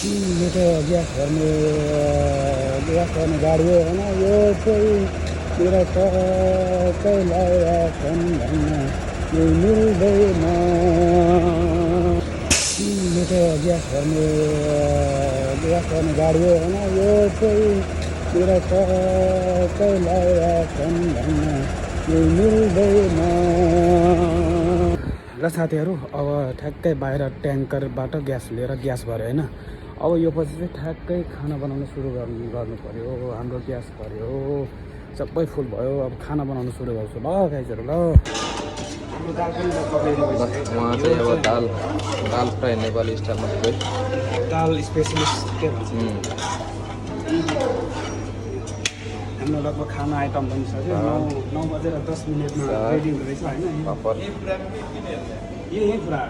यो त ग्यास भर्ने गाडी हो होइन यो चाहिँ मेरो कसैलाई आफन भन्न यो मिल्दैन यो त ग्यास भर्ने गाडी हो होइन यो चाहिँ मेरो कसैलाई आफन भन्न यो मिल्दैन ल साथीहरू अब ठ्याक्कै बाहिर ट्याङ्करबाट ग्यास लिएर ग्यास भऱ्यो होइन अब यो पछि चाहिँ ठ्याक्कै खाना बनाउन सुरु गर्नु पर्यो हाम्रो ग्यास भऱ्यो सबै फुल भयो अब खाना बनाउन सुरु गर्छु ल गाइजहरू ल उहाँ चाहिँ अब दाल फ्राई नेपाली स्टाइलमा दाल स्पेसलिस्ट के भन्छ हाम्रो लगभग खाना आइटम बनिसक्यो 9 बजेर 10 मिनटमा रेडी हुँदैछ होइन पापड यही कुरा हो